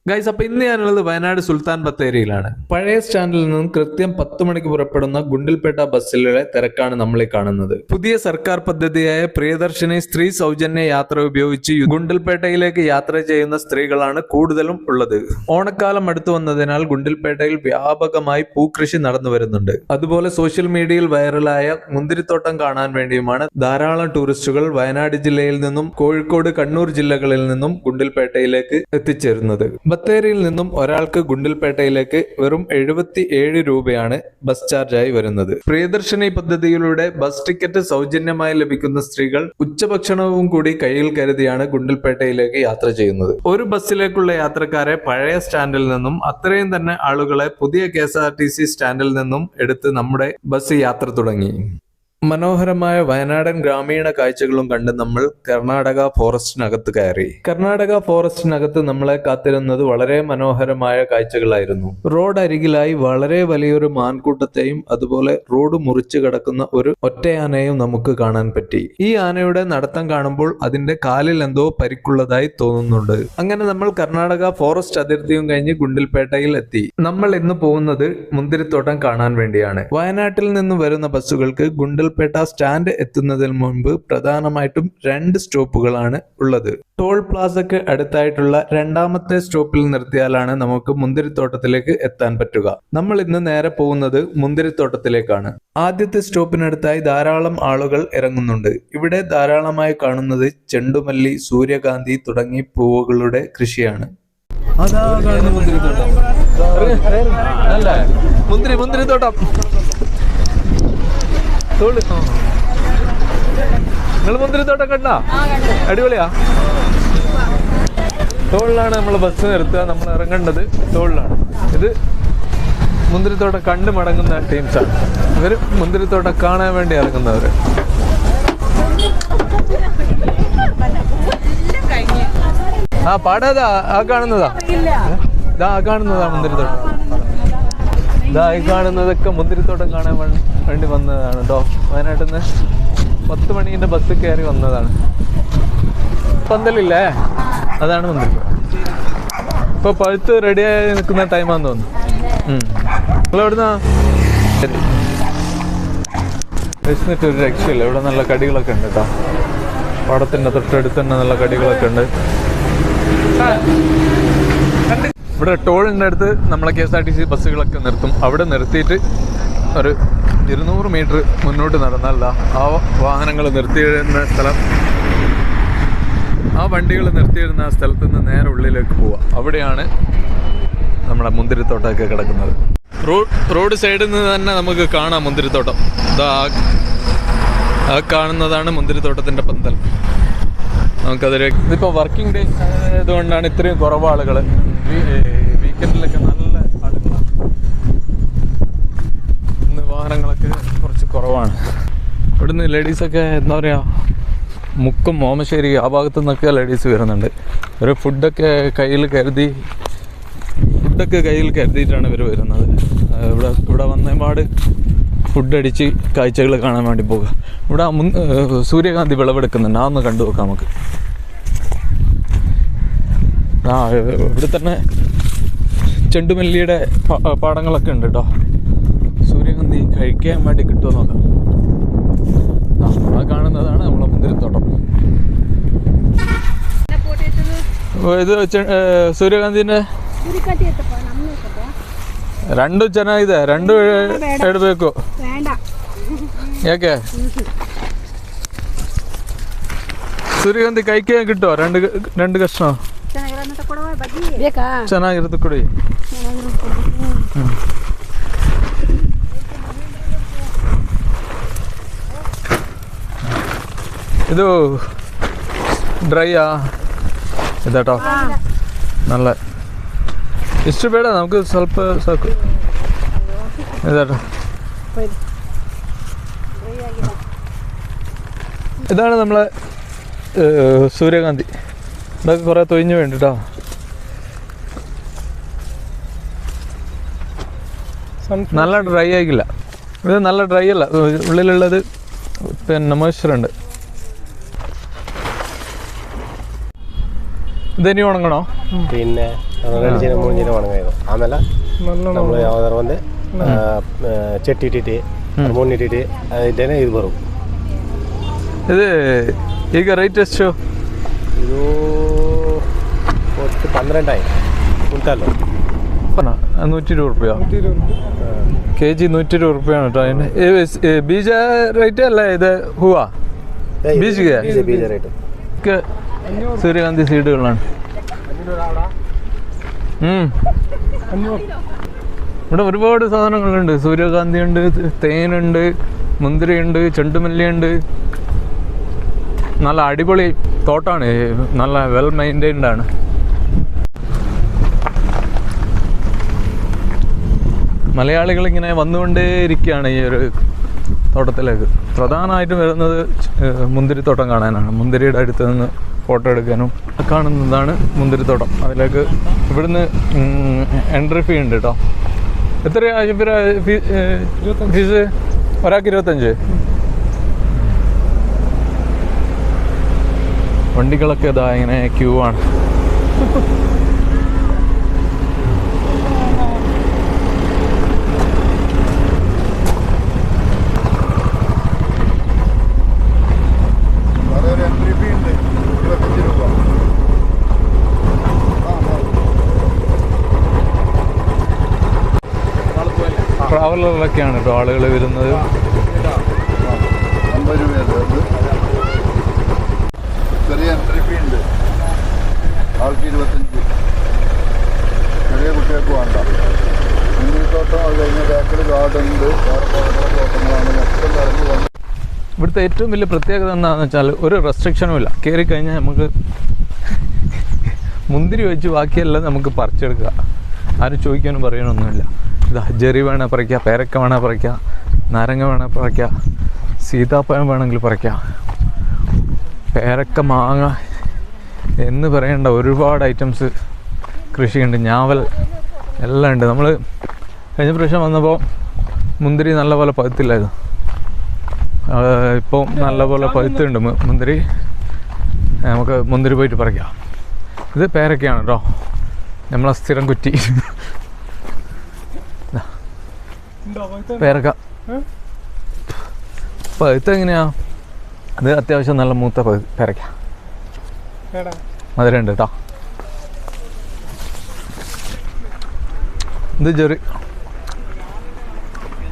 Guys, അപ്പൊ ഇന്ന് ഞാനുള്ളത് വയനാട് സുൽത്താൻ ബത്തേരിയിലാണ്. പഴയ സ്റ്റാൻഡിൽ നിന്നും കൃത്യം 10 മണിക്ക് പുറപ്പെടുന്ന ഗുണ്ടിൽപേട്ട ബസ്സിലെ തിരക്കാണ് നമ്മളീ കാണുന്നത്. പുതിയ സർക്കാർ പദ്ധതിയായ പ്രിയദർശിനി സ്ത്രീ സൗജന്യ യാത്ര ഉപയോഗിച്ച് ഗുണ്ടിൽപേട്ടയിലേക്ക് യാത്ര ചെയ്യുന്ന സ്ത്രീകളാണ് കൂടുതലും ഉള്ളത്. ഓണക്കാലം അടുത്തു വന്നതിനാൽ ഗുണ്ടിൽപേട്ടയിൽ വ്യാപകമായി പൂക്കൃഷി നടന്നു വരുന്നുണ്ട്. അതുപോലെ സോഷ്യൽ മീഡിയയിൽ വൈറലായ മുന്തിരിത്തോട്ടം കാണാൻ വേണ്ടിയുമാണ് ധാരാളം ടൂറിസ്റ്റുകൾ വയനാട് ജില്ലയിൽ നിന്നും കോഴിക്കോട്, കണ്ണൂർ ജില്ലകളിൽ നിന്നും ഗുണ്ടിൽപേട്ടയിലേക്ക് എത്തിച്ചേരുന്നത്. ബത്തേരിയിൽ നിന്നും ഒരാൾക്ക് ഗുണ്ടിൽപേട്ടയിലേക്ക് വെറും 77 രൂപയാണ് ബസ് ചാർജായി വരുന്നത്. പ്രിയദർശിനി പദ്ധതിയിലൂടെ ബസ് ടിക്കറ്റ് സൗജന്യമായി ലഭിക്കുന്ന സ്ത്രീകൾ ഉച്ചഭക്ഷണവും കൂടി കയ്യിൽ കരുതിയാണ് ഗുണ്ടിൽപേട്ടയിലേക്ക് യാത്ര ചെയ്യുന്നത്. ഒരു ബസ്സിലേക്കുള്ള യാത്രക്കാരെ പഴയ സ്റ്റാൻഡിൽ നിന്നും അത്രയും തന്നെ ആളുകളെ പുതിയ KSRTC സ്റ്റാൻഡിൽ നിന്നും എടുത്ത് നമ്മുടെ ബസ് യാത്ര തുടങ്ങി. മനോഹരമായ വയനാടൻ ഗ്രാമീണ കാഴ്ചകളും കണ്ട് നമ്മൾ കർണാടക ഫോറസ്റ്റിനകത്ത് കയറി. കർണാടക ഫോറസ്റ്റിനകത്ത് നമ്മളെ കാത്തിരുന്നത് വളരെ മനോഹരമായ കാഴ്ചകളായിരുന്നു. റോഡ് അരികിലായി വളരെ വലിയൊരു മാൻകൂട്ടത്തെയും അതുപോലെ റോഡ് മുറിച്ചു കിടക്കുന്ന ഒരു ഒറ്റയാനയും നമുക്ക് കാണാൻ പറ്റി. ഈ ആനയുടെ നടത്തം കാണുമ്പോൾ അതിന്റെ കാലിൽ എന്തോ പരിക്കുള്ളതായി തോന്നുന്നുണ്ട്. അങ്ങനെ നമ്മൾ കർണാടക ഫോറസ്റ്റ് അതിർത്തിയും കഴിഞ്ഞ് ഗുണ്ടിൽപേട്ടയിൽ എത്തി. നമ്മൾ ഇന്ന് പോകുന്നത് മുന്തിരിത്തോട്ടം കാണാൻ വേണ്ടിയാണ്. വയനാട്ടിൽ നിന്ന് വരുന്ന ബസ്സുകൾക്ക് ഗുണ്ടിൽപേട്ട സ്റ്റാൻഡ് എത്തുന്നതിന് മുൻപ് പ്രധാനമായിട്ടും 2 സ്റ്റോപ്പുകളാണ് ഉള്ളത്. ടോൾ പ്ലാസയ്ക്ക് അടുത്തായിട്ടുള്ള 2ാമത്തെ സ്റ്റോപ്പിൽ നിർത്തിയാലാണ് നമുക്ക് മുന്തിരിത്തോട്ടത്തിലേക്ക് എത്താൻ പറ്റുക. നമ്മൾ ഇന്ന് നേരെ പോകുന്നത് മുന്തിരിത്തോട്ടത്തിലേക്കാണ്. ആദ്യത്തെ സ്റ്റോപ്പിനടുത്തായി ധാരാളം ആളുകൾ ഇറങ്ങുന്നുണ്ട്. ഇവിടെ ധാരാളമായി കാണുന്നത് ചെണ്ടുമല്ലി, സൂര്യകാന്തി തുടങ്ങി പൂവുകളുടെ കൃഷിയാണ്. മുന്തിരിത്തോട്ടം നിങ്ങൾ മുന്തിരിത്തോട്ടം കണ്ടാ? അടിപൊളിയാ. തോളിലാണ് നമ്മൾ ബസ് നിർത്തുക. നമ്മൾ ഇറങ്ങേണ്ടത് തോളിലാണ്. ഇത് മുന്തിരിത്തോട്ടം കണ്ടു മടങ്ങുന്ന ടീംസാണ്. ഇവർ മുന്തിരിത്തോട്ടം കാണാൻ വേണ്ടി ഇറങ്ങുന്നവർ. ആ പാടാതാ, ആ കാണുന്നതാ, ആ കാണുന്നതാ മുന്തിരിത്തോട്ടം. ഇതാ ഈ കാണുന്നതൊക്കെ മുന്തിരിത്തോട്ടം കാണാൻ വേണ്ടി വന്നതാണ് കേട്ടോ. വയനാട്ടിൽ നിന്ന് 10 മണീൻ്റെ ബസ് കയറി വന്നതാണ്. പന്തലില്ലേ, അതാണ് മുന്തിരിത്തോട്ടം. ഇപ്പൊ പഴുത്ത് റെഡിയായി നിൽക്കുന്ന ടൈമാന്ന് തോന്നുന്നു. നിങ്ങളെവിടുന്നാ? ശരി, വിശന്നിട്ട് ഒരു രക്ഷയില്ല. ഇവിടെ നല്ല കടികളൊക്കെ ഉണ്ട് കേട്ടോ. പാടത്തിൻ്റെ തൊട്ടടുത്ത് തന്നെ നല്ല കടികളൊക്കെ ഉണ്ട്. ഇവിടെ ടോളിൻ്റെ അടുത്ത് നമ്മളെ KSRTC ബസ്സുകളൊക്കെ നിർത്തും. അവിടെ നിർത്തിയിട്ട് ഒരു 200 മീറ്റർ മുന്നോട്ട് നടന്നല്ല ആ വാഹനങ്ങൾ നിർത്തിയിടുന്ന സ്ഥലം, ആ വണ്ടികൾ നിർത്തിയിടുന്ന ആ സ്ഥലത്ത് നിന്ന് നേരെ ഉള്ളിലേക്ക് പോവുക. അവിടെയാണ് നമ്മുടെ മുന്തിരിത്തോട്ടമൊക്കെ കിടക്കുന്നത്. റോഡ് സൈഡിൽ നിന്ന് തന്നെ നമുക്ക് കാണാം മുന്തിരിത്തോട്ടം. ആ കാണുന്നതാണ് മുന്തിരിത്തോട്ടത്തിൻ്റെ പന്തൽ. നമുക്കതൊരു ഇതിപ്പോൾ വർക്കിംഗ് ഡേ ആയതുകൊണ്ടാണ് ഇത്രയും കുറവ് ആളുകൾ. വീക്കെൻഡിലൊക്കെ നല്ല ആളുകളാണ്. ഇന്ന് വാഹനങ്ങളൊക്കെ കുറച്ച് കുറവാണ്. ഇവിടുന്ന് ലേഡീസൊക്കെ എന്താ പറയുക, മുക്കം, ഓമശ്ശേരി ആ ഭാഗത്തു നിന്നൊക്കെ ലേഡീസ് വരുന്നുണ്ട്. ഒരു ഫുഡൊക്കെ കയ്യിൽ കരുതിയിട്ടാണ് ഇവർ വരുന്നത്. ഇവിടെ വന്നപാട് ഫുഡ് അടിച്ച് കാഴ്ചകൾ കാണാൻ വേണ്ടി പോകുക. ഇവിടെ സൂര്യകാന്തി വിളവെടുക്കുന്നുണ്ട്. അതൊന്ന് കണ്ടു നോക്കാം നമുക്ക്. ഇവിടെ തന്നെ ചെണ്ടുമല്ലിയുടെ പാടങ്ങളൊക്കെ ഉണ്ട് കേട്ടോ. സൂര്യകാന്തി കഴിക്കാൻ വേണ്ടി കിട്ടുമോ നോക്കാം. ആ കാണുന്നതാണ് നമ്മളെ മുന്തിരിത്തോട്ടം. ಇದು ಸೂರ್ಯಕಾಂತಿನೇ 2 ಚೆನ್ನಾಗಿದೆ. 2 ಇಡಬೇಕು. ಯಾಕೆ? ಸೂರ್ಯಕಾಂತಿ ಕೈಗೆ കിട്ടോ? 2 കഷ്ണം ಚೆನ್ನಾಗಿರುತ್ತೆ ಕೊಡಿ. ಇದು ಡ್ರೈಯಾ ಇದಾട്ടോ? നല്ല ಇಷ್ಟು ಬೇಡ, നമുക്ക് ಸ್ವಲ್ಪ ಸಾಕು. ഇതാട്ടോ, ഇതാണ് നമ്മളെ സൂര്യകാന്തി. ഇതൊക്കെ കുറേ തൊഴിഞ്ഞു വേണ്ടിട്ടോ. നല്ല ഡ്രൈ ആയിക്കില്ല. ഇത് നല്ല ഡ്രൈ അല്ല, ഉള്ളിലുള്ളത് പിന്നെ മോയ്സ്ചറുണ്ട്. ഇതിനി ഉണങ്ങണോ? പിന്നെ ಎರಡು ದಿನ 3 ದಿನ ಒಣಗಾಯ್ದು. ಆಮೇಲೆ ನಮ್ಮದು ಯಾವ್ದಾರು ಒಂದು ಚಟ್ಟಿ ಇಟ್ಟಿಟ್ಟು 3 ಇಟ್ಟಿಟ್ಟು ಇದ್ದೇನೆ ಇದು ಬರು. ಇದು ಈಗ ರೈಟ್ ಎಷ್ಟು? ಇದು 12 കുണ്ടാലോ 120 രൂപ kg 120 രൂപയാണ് കേട്ടോ. അതിന് ബീജ റേറ്റ് അല്ല, ഇത് ഹൂവാ ബീജ് റേറ്റ് സൂര്യകാന്തി സീഡുകളാണ്. ഇവിടെ ഒരുപാട് സാധനങ്ങളുണ്ട്. സൂര്യകാന്തി ഉണ്ട്, തേനുണ്ട്, മുന്തിരിയുണ്ട്, ചെണ്ടുമല്ലിയുണ്ട്. നല്ല അടിപൊളി തോട്ടാണ്, നല്ല വെൽ മെയിൻറ്റൈൻഡ് ആണ്. മലയാളികൾ ഇങ്ങനെ വന്നുകൊണ്ടേയിരിക്കുകയാണ് ഈ ഒരു തോട്ടത്തിലേക്ക്. പ്രധാനമായിട്ടും വരുന്നത് മുന്തിരിത്തോട്ടം കാണാനാണ്. മുന്തിരിയുടെ അടുത്ത് നിന്ന് ഫോട്ടോ എടുക്കാനും. കാണുന്നതാണ് മുന്തിരിത്തോട്ടം. അതിലേക്ക് ഇവിടുന്ന് എൻട്രി ഫീ ഉണ്ട് കേട്ടോ. എത്രയാണ് ഫീസ്? ഒരാൾക്ക് 25. വണ്ടികളൊക്കെ ഇതാ ഇങ്ങനെ ക്യൂ ആണ്. ട്രാവലറിലൊക്കെയാണ് കേട്ടോ ആളുകൾ വരുന്നത്. 50 രൂപ ചെറിയ എൻട്രി ഫീ ഉണ്ട്. ആൾക്ക് 25. ചെറിയ കുട്ടികൾക്ക് വേണ്ട. മുന്തിരിത്തോട്ടം അത് കഴിഞ്ഞ ബാക്കിൽ ഗാർഡൻ ഉണ്ട്. വേറെ തോട്ടങ്ങളാണ് മൊത്തം കറങ്ങി വന്നത്. ഇവിടുത്തെ ഏറ്റവും വലിയ പ്രത്യേകത എന്താണെന്ന് വെച്ചാൽ ഒരു റെസ്ട്രിക്ഷനും ഇല്ല. കയറി കഴിഞ്ഞാൽ നമുക്ക് മുന്തിരി വെച്ച് ബാക്കിയെല്ലാം നമുക്ക് പറിച്ചെടുക്കുക. ആരും ചോദിക്കാനും പറയാനൊന്നുമില്ല. ഇതാ ജെറി വേണേൽ പറിക്കുക, പേരക്ക വേണേൽ പറിക്കുക, നാരങ്ങ വേണേൽ പറിക്കുക, സീതാപ്പഴം വേണമെങ്കിൽ പറിക്കുക, പേരക്ക, മാങ്ങ എന്ന് പറയേണ്ട ഒരുപാട് ഐറ്റംസ് കൃഷിയുണ്ട്. ഞാവൽ എല്ലാം ഉണ്ട്. നമ്മൾ കഴിഞ്ഞ പ്രാവശ്യം വന്നപ്പോൾ മുന്തിരി നല്ലപോലെ പഴുത്തില്ലായിരുന്നു. ഇപ്പോൾ നല്ലപോലെ പഴുത്തുണ്ട് മുന്തിരി. നമുക്ക് മുന്തിരി പോയിട്ട് പറിക്കാം. ഇത് പേരക്കയാണ് കേട്ടോ, നമ്മളെ സ്ഥിരം കുറ്റി. പേരക്ക പഴുത്ത എങ്ങനെയാ? അത് അത്യാവശ്യം നല്ല മൂത്ത പേരക്ക, മധുരമുണ്ട് കേട്ടോ.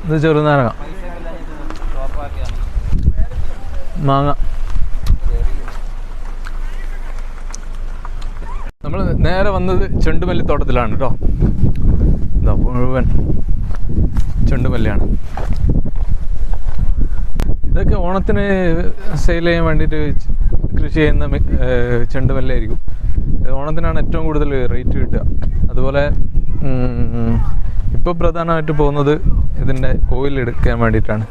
ഇത് ചെറുനാരങ്ങ, മാങ്ങ. നമ്മൾ നേരെ വന്നത് ചെണ്ടുമല്ലി തോട്ടത്തിലാണ് കേട്ടോ. ഇതാ മുഴുവൻ ചെണ്ടുമല്ലിയാണ്. ഇതൊക്കെ ഓണത്തിന് സെയിൽ ചെയ്യാൻ വേണ്ടിയിട്ട് കൃഷി ചെയ്യുന്ന ചെണ്ടുമല്ലിയായിരിക്കും. ഓണത്തിനാണ് ഏറ്റവും കൂടുതൽ റേറ്റ് കിട്ടുക. അതുപോലെ ഇപ്പോൾ പ്രധാനമായിട്ട് പോകുന്നത് ഇതിൻ്റെ ഓയിൽ എടുക്കാൻ വേണ്ടിയിട്ടാണ്.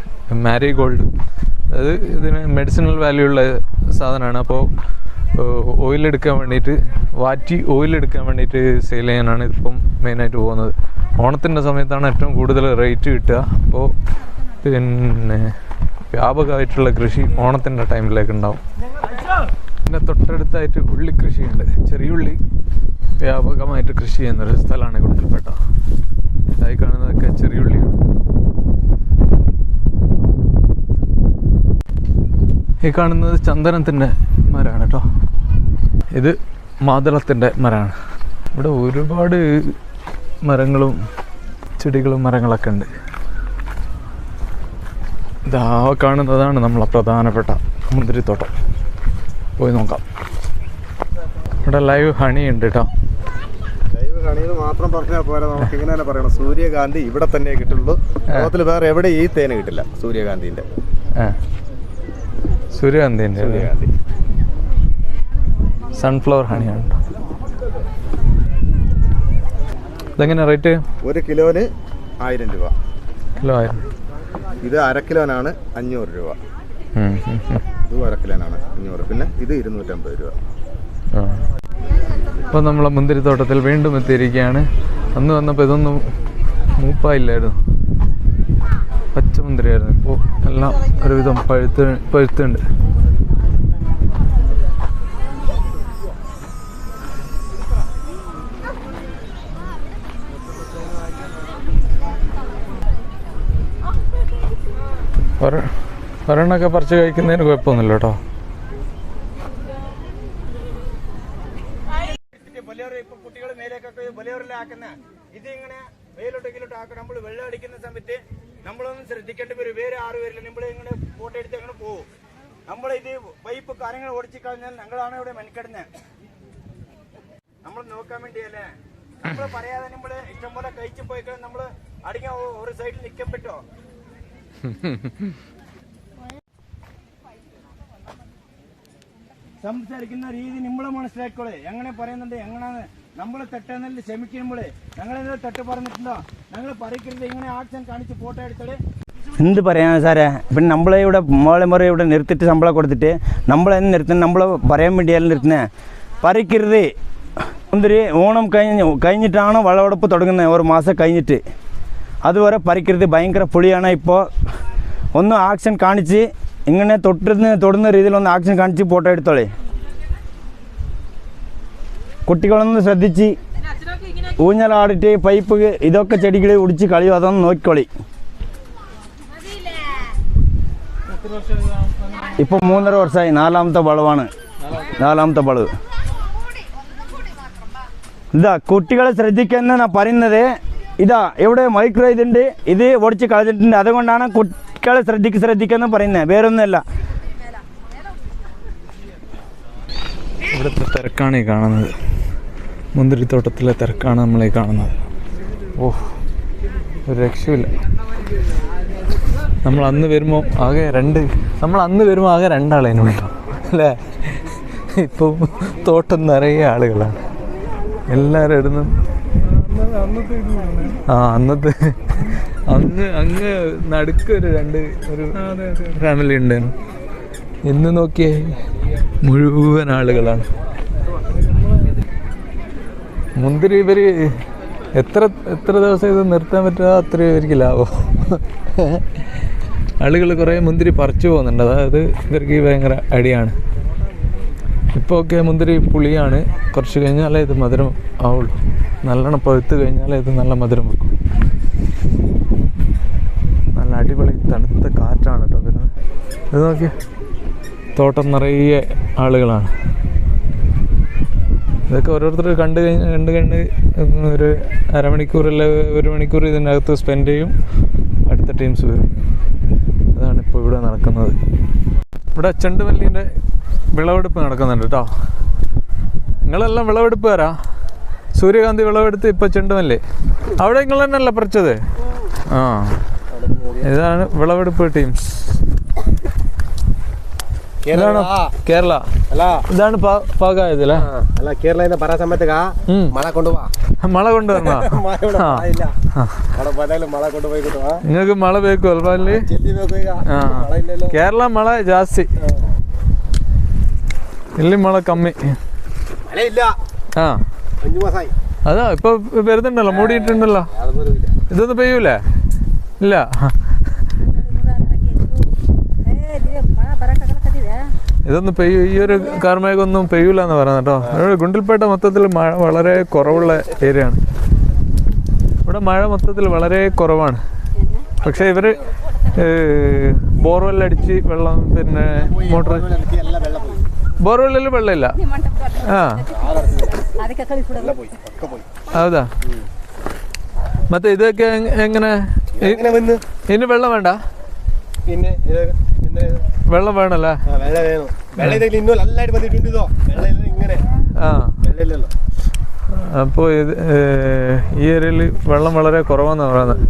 മാരിഗോൾഡ്, അത് ഇതിന് മെഡിസിനൽ വാല്യൂ ഉള്ള സാധനമാണ്. അപ്പോൾ ഓയിലെടുക്കാൻ വേണ്ടിയിട്ട്, വാറ്റി ഓയിലെടുക്കാൻ വേണ്ടിയിട്ട് സെയിൽ ചെയ്യാനാണ് ഇതിപ്പം മെയിനായിട്ട് പോകുന്നത്. ഓണത്തിൻ്റെ സമയത്താണ് ഏറ്റവും കൂടുതൽ റേറ്റ് കിട്ടുക. അപ്പോൾ പിന്നെ വ്യാപകമായിട്ടുള്ള കൃഷി ഓണത്തിൻ്റെ ടൈമിലേക്ക് ഉണ്ടാവും. പിന്നെ തൊട്ടടുത്തായിട്ട് ഉള്ളി കൃഷിയുണ്ട്. ചെറിയുള്ളി വ്യാപകമായിട്ട് കൃഷി ചെയ്യുന്നൊരു സ്ഥലമാണ് ഗുണ്ടൽപേട്ട. ഇതായി കാണുന്നതൊക്കെ ചെറിയുള്ളിയാണ്. ഈ കാണുന്നത് ചന്ദനത്തിൻ്റെ മരമാണ് കേട്ടോ. ഇത് മാതളത്തിൻ്റെ മരമാണ്. ഇവിടെ ഒരുപാട് മരങ്ങളും ചെടികളും മരങ്ങളൊക്കെ ഉണ്ട്. ഇതാ കാണുന്നതാണ് നമ്മളെ പ്രധാനപ്പെട്ട മുന്തിരിത്തോട്ടം. പോയി നോക്കാം. ഇവിടെ ലൈവ് ഹണി ഉണ്ട് കേട്ടോ. ലൈവ് ഹണിന്ന് മാത്രം പറഞ്ഞാൽ പോലെ നമുക്ക് ഇങ്ങനെ തന്നെ പറയണം. സൂര്യകാന്തി ഇവിടെ തന്നെ കിട്ടുള്ളൂ. ലോകത്തിൽ വേറെ എവിടെ ഈ തേന് കിട്ടില്ല. സൂര്യകാന്തിൻ്റെ സൺഫ്ലവർ ഹണിയാണ്. ഇതെങ്ങനെ റേറ്റ്? 1 കിലോന് 1000 രൂപ. കിലോ 1000. ഇത് 1/2 കിലോനാണ് 500 രൂപ. ഇത് 1/2 കിലോനാണ് 500. പിന്നെ ഇത് 250 രൂപ. അപ്പോൾ നമ്മളെ മുന്തിരിത്തോട്ടത്തിൽ വീണ്ടും എത്തിയിരിക്കുകയാണ്. അന്ന് വന്നപ്പോൾ ഇതൊന്നും മൂപ്പായില്ലായിരുന്നു, പച്ചമുന്തിരിയായിരുന്നു. ഇപ്പോൾ എല്ലാം ഒരുവിധം പഴുത്തുണ്ട്. ഒരെണ്ണൊക്കെ പറിച്ച് കഴിക്കുന്നതിന് കുഴപ്പമൊന്നുമില്ല കേട്ടോ. കുട്ടികൾ മേലേക്കൊക്കെ വലിയവരിലാക്കുന്ന ഇതിങ്ങനെ വെയിലോട്ട് ആക്കി നമ്മൾ വെള്ളം അടിക്കുന്ന സമയത്ത് നമ്മളൊന്നും ശ്രദ്ധിക്കേണ്ടി വരും. വേറെ 6 പേരില്ല നമ്മൾ ഇങ്ങനെ ഫോട്ടോ എടുത്ത് അങ്ങനെ പോകും. നമ്മളിത് പൈപ്പ് കാര്യങ്ങൾ ഓടിച്ചു കഴിഞ്ഞാൽ ഞങ്ങളാണ് ഇവിടെ മെനക്കെടുന്നത്. നമ്മൾ നോക്കാൻ വേണ്ടിയല്ലേ. നമ്മൾ പറയാതെ നമ്മള് ഇഷ്ടംപോലെ കഴിച്ചു പോയി കഴിഞ്ഞാൽ നമ്മള് അടിക്കാൻ ഒരു സൈഡിൽ നിൽക്കാൻ പറ്റോ? സംസാരിക്കുന്ന രീതി നമ്മളെ മനസ്സിലാക്കോളെ. എങ്ങനെ പറയുന്നുണ്ട്, എങ്ങനെയാണ് നമ്മൾ തെറ്റെന്നല്ല ക്ഷമിക്കുമ്പോളേ. ഞങ്ങളെന്താ തെറ്റ് പറഞ്ഞിട്ടുണ്ടോ? ഞങ്ങൾ പറിക്കരുത് ഇങ്ങനെ ആക്ഷൻ കാണിച്ച് ഫോട്ടോ എടുത്തത് എന്ത് പറയാനാ സാറേ? പിന്നെ നമ്മളെ ഇവിടെ മോളെ ഇവിടെ നിർത്തിയിട്ട് ശമ്പളം കൊടുത്തിട്ട് നമ്മളെന്നെ നിർത്തുന്നത്, നമ്മൾ പറയാൻ വേണ്ടിയല്ല നിർത്തുന്നത്. പറിക്കരുത്. മുന്തിരി ഓണം കഴിഞ്ഞിട്ടാണ് വിളവെടുപ്പ് തുടങ്ങുന്നത്, 1 മാസം കഴിഞ്ഞിട്ട്. അതുവരെ പറിക്കരുത്. ഭയങ്കര പുളിയാണ്. ഇപ്പോൾ ഒന്ന് ആക്ഷൻ കാണിച്ച് ഇങ്ങനെ തൊടുന്ന രീതിയിൽ ഒന്ന് ആക്ഷൻ കാണിച്ച് ഫോട്ടോ എടുത്തോളേ. കുട്ടികളൊന്ന് ശ്രദ്ധിച്ച് ഊഞ്ഞലാടിട്ട് പൈപ്പ് ഇതൊക്കെ ചെടികൾ ഒടിച്ച് കളിയോ അതൊന്ന് നോക്കിക്കോളി. ഇപ്പോൾ 3.5 വർഷമായി. 4ാമത്തെ വളവാണ്. 4ാമത്തെ വളവ്. ഇതാ കുട്ടികളെ ശ്രദ്ധിക്കുന്ന ഞാൻ പറയുന്നത്. ഇതാ ഇവിടെ മൈക്രോ ഇതുണ്ട്, ഇത് ഓടിച്ച് കളഞ്ഞിട്ടുണ്ട്. അതുകൊണ്ടാണ് കുട്ടികളെ ശ്രദ്ധിക്കുന്ന പറയുന്നത്, വേറൊന്നുമല്ല. ഇവിടുത്തെ തിരക്കാണ് ഈ കാണുന്നത്. മുന്തിരിത്തോട്ടത്തിലെ തിരക്കാണ് നമ്മളീ കാണുന്നത്. ഓഹ്, ഒരു രക്ഷയില്ല. നമ്മൾ അന്ന് വരുമ്പോൾ ആകെ 2 ആളേനുള്ളൂ അല്ലേ? ഇപ്പോൾ തോട്ടം നിറയെ ആളുകളാണ്. എല്ലാവരും ഇടുന്നു. അങ്ങ് നടുക്ക് ഒരു ഫാമിലി ഉണ്ടായിരുന്നു. ഇന്ന് നോക്കിയേ മുഴുവൻ ആളുകളാണ്. മുന്തിരി ഇവര് എത്ര ദിവസം ഇത് നിർത്താൻ പറ്റുക അത്രയും ഇവർക്ക് ലാഭം. ആളുകൾ കുറേ മുന്തിരി പറിച്ചു പോകുന്നുണ്ട്. അതായത് ഇവർക്ക് ഭയങ്കര അടിയാണ്. ഇപ്പോൾ ഒക്കെ മുന്തിരി പുളിയാണ്. കുറച്ച് കഴിഞ്ഞാലേ ഇത് മധുരം ആവുള്ളൂ. നല്ലോണം പഴുത്ത് കഴിഞ്ഞാലേ ഇത് നല്ല മധുരം വെക്കും. നല്ല അടിപൊളി തണുത്ത കാറ്റാണ് കേട്ടോ വരുന്നത്. ഇത് നോക്കിയാൽ തോട്ടം നിറയെ ആളുകളാണ്. ഇതൊക്കെ ഓരോരുത്തർ കണ്ട് ഒരു അരമണിക്കൂറല്ല 1 മണിക്കൂർ ഇതിനകത്ത് സ്പെൻഡ് ചെയ്യും. അടുത്ത ടീംസ് വരും. അതാണ് ഇപ്പോൾ ഇവിടെ നടക്കുന്നത്. ഇവിടെ ചെണ്ടുമല്ലിൻ്റെ വിളവെടുപ്പ് നടക്കുന്നുണ്ട് കേട്ടോ. നിങ്ങളെല്ലാം വിളവെടുപ്പ് വരാ. സൂര്യകാന്തി വിളവെടുത്ത് ഇപ്പോൾ ചെണ്ടുമല്ലി അവിടെ നിങ്ങൾ തന്നെയല്ല പറിച്ചത്? ആ, ഇതാണ് വിളവെടുപ്പ് ടീംസ്. ഇതാണ് കേരള. ഇതാണ് പാകായതല്ലേ? കേരള പറയാൻ സമയത്ത് മഴ കൊണ്ടുപോവാ. മഴ കൊണ്ടുവരണ നിങ്ങൾക്ക് മഴ ಬೇಕು ಅಲ್ವಾ ಅಲ್ಲಿ? ಕೇರಳ ಮಳೆ ಜಾಸ್ತಿ, ಇಲ್ಲಿ ಮಳೆ ಕಮ್ಮಿ. ആ അതാ ഇപ്പൊ വരുന്നുണ്ടല്ലോ, മൂടിയിട്ടുണ്ടല്ലോ. ഇതൊന്നും പെയ്യൂലേ? ഇല്ല. ഇതൊന്നും ഈ ഒരു കാർമേഘമൊന്നും പെയ്യൂല എന്ന് പറയുന്നത് കേട്ടോ. ഗുണ്ടൽപേട്ട മൊത്തത്തിൽ മഴ വളരെ കുറവുള്ള ഏരിയ ആണ്. ഇവിടെ മഴ മൊത്തത്തിൽ വളരെ കുറവാണ്. പക്ഷെ ഇവര് ബോർവെല്ലടിച്ച് വെള്ളം, പിന്നെ മോട്ടർ, ബോർവെല്ലിൽ വെള്ളമില്ല. ആ ಹೌದಾ? ಮತ್ತೆ ಇದಕ್ಕೆ എങ്ങനെ ഇനി വെള്ളം വേണ്ട? പിന്നെ വെള്ളം വേണല്ലേ? അപ്പോൾ ഇത് ഈ ഏരിയയിൽ വെള്ളം വളരെ കുറവാന്ന് പറയുന്നത്.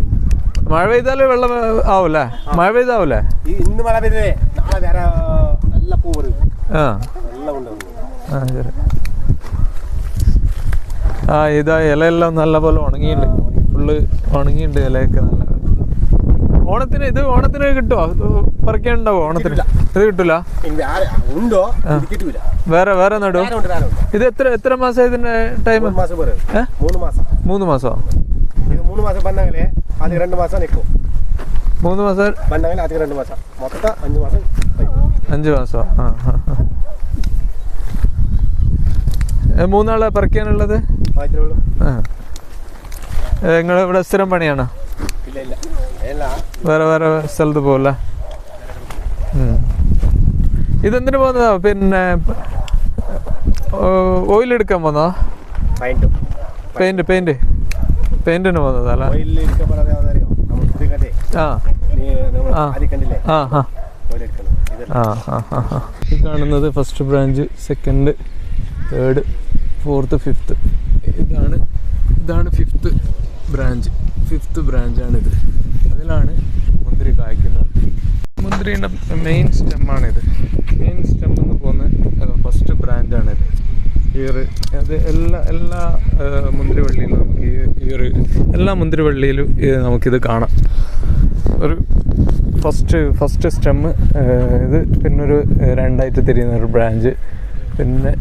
മഴ പെയ്താലും വെള്ളം ആവൂലേ? മഴ പെയ്താവൂലേ? ഇന്ന് മഴ പെയ്തേ നല്ല പൂ പറയും. ആ ശരി. ആ ഇതാ ഇലയെല്ലാം നല്ല പോലെ ഉണങ്ങിയിട്ടുണ്ട്. ഫുള്ള് ഉണങ്ങിയിട്ടുണ്ട് ഇലയൊക്കെ. നല്ല ഓണത്തിന് കിട്ടുമോ? പറിക്കാനുണ്ടാവോ ഓണത്തിന്? ഇത് കിട്ടൂല. വേറെ നടുവോ? ഇത് എത്ര മാസം ഇതിന്റെ ടൈം? 3 മാസം. 3 മാസം. 3 മാസോ? 3 മാസം പന്നെങ്കിലേ അത് 2 മാസം നിൽക്കും. 3 മാസം പന്നെങ്കിൽ അത് 2 മാസം. മൊത്തം 5 മാസം. 5 മാസോ? ആ 3 ആളെ പറിക്കാനുള്ളത്? നിങ്ങൾ ഇവിടെ സ്ഥിരം പണിയാണോ? വേറെ സ്ഥലത്ത് പോവല്ലേ? ഇതെന്തിനു പോകുന്നതാ? പിന്നെ ഓയിൽ എടുക്കാൻ പോന്നതാ? പെയിന്റിന് പോകുന്നതല്ല. ഈ കാണുന്നത് first branch, second, third, fourth, fifth. ഇതാണ് ഫിഫ്ത്ത് ബ്രാഞ്ചാണിത്. അതിലാണ് മുന്തിരി കായ്ക്കുന്നത്. മുന്തിരിയുടെ മെയിൻ സ്റ്റെമ്മാണിത്. മെയിൻ സ്റ്റെമ്മെന്ന് പോകുന്ന ഫസ്റ്റ് ബ്രാഞ്ചാണിത്. അത് എല്ലാ മുന്തിരിവള്ളിയിലും നമുക്ക് എല്ലാ മുന്തിരിവള്ളിയിലും നമുക്കിത് കാണാം. ഒരു ഫസ്റ്റ് സ്റ്റെമ്മ് ഇത്, പിന്നെ ഒരു രണ്ടായിട്ട് തിരിയുന്ന ഒരു ബ്രാഞ്ച്, പിന്നെ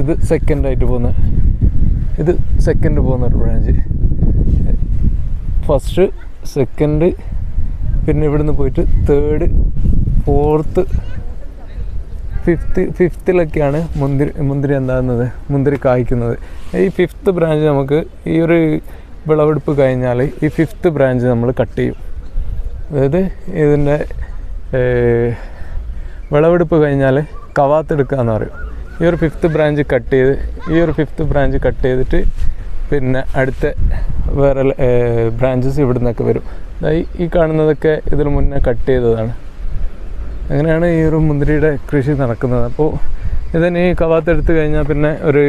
ഇത് സെക്കൻഡ് പോകുന്ന ഒരു ബ്രാഞ്ച്. ഫസ്റ്റ്, സെക്കൻഡ്, പിന്നെ ഇവിടുന്ന് പോയിട്ട് തേർഡ്, ഫോർത്ത്, ഫിഫ്ത്തിലൊക്കെയാണ് മുന്തിരി മുന്തിരി കായ്ക്കുന്നത്. ഈ ഫിഫ്ത്ത് ബ്രാഞ്ച് നമുക്ക് ഈ ഒരു വിളവെടുപ്പ് കഴിഞ്ഞാൽ ഈ ഫിഫ്ത്ത് ബ്രാഞ്ച് നമ്മൾ കട്ട് ചെയ്യും. അതായത് ഇതിൻ്റെ വിളവെടുപ്പ് കഴിഞ്ഞാൽ കവാത്തെടുക്കുക എന്ന് പറയും. ഈ ഒരു ഫിഫ്ത്ത് ബ്രാഞ്ച് കട്ട് ചെയ്തിട്ട് പിന്നെ അടുത്ത വേറെ ബ്രാഞ്ചസ് ഇവിടെ നിന്നൊക്കെ വരും. ഈ കാണുന്നതൊക്കെ ഇതിന് മുന്നേ കട്ട് ചെയ്തതാണ്. അങ്ങനെയാണ് ഈ ഒരു മുന്തിരിയുടെ കൃഷി നടക്കുന്നത്. അപ്പോൾ ഇതിന് ഈ കവാത്തെടുത്ത് കഴിഞ്ഞാൽ പിന്നെ ഒരു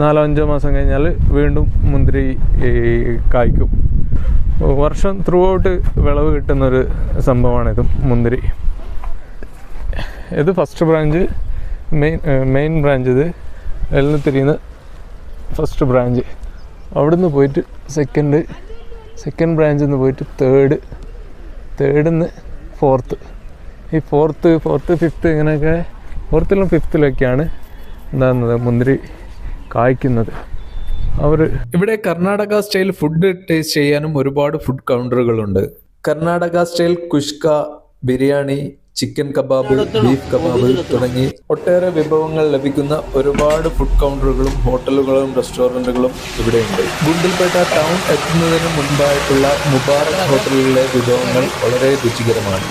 4-5 മാസം കഴിഞ്ഞാൽ വീണ്ടും മുന്തിരി കായ്ക്കും. വർഷം ത്രൂ ഔട്ട് വിളവ് കിട്ടുന്നൊരു സംഭവമാണിത് മുന്തിരി. ഇത് ഫസ്റ്റ് ബ്രാഞ്ച്, മെയിൻ ബ്രാഞ്ച്. ഇത് എല്ലാം തിരിയുന്ന ഫസ്റ്റ് ബ്രാഞ്ച്. അവിടുന്ന് പോയിട്ട് സെക്കൻഡ് ബ്രാഞ്ചിൽ നിന്ന് പോയിട്ട് തേർഡിന്ന് ഫോർത്ത്. ഈ ഫോർത്ത്, ഫിഫ്ത്ത്, ഇങ്ങനെയൊക്കെ ഫോർത്തിലും ഫിഫ്ത്തിലൊക്കെയാണ് മുന്തിരി കായ്ക്കുന്നത്. ഇവിടെ കർണാടക സ്റ്റൈൽ ഫുഡ് ടേസ്റ്റ് ചെയ്യാനും ഒരുപാട് ഫുഡ് കൗണ്ടറുകളുണ്ട്. Karnataka style kushka, biryani, chicken kebab, beef kebab തുടങ്ങി ഒട്ടേറെ വിഭവങ്ങൾ ലഭിക്കുന്ന ഒരുപാട് ഫുഡ് കൗണ്ടറുകളും ഹോട്ടലുകളും റെസ്റ്റോറൻറ്റുകളും ഇവിടെയുണ്ട്. ഗുണ്ടിൽപേട്ട ടൗൺ എത്തുന്നതിന് മുൻപായിട്ടുള്ള മുബാറക് ഹോട്ടലിലെ വിഭവങ്ങൾ വളരെ രുചികരമാണ്.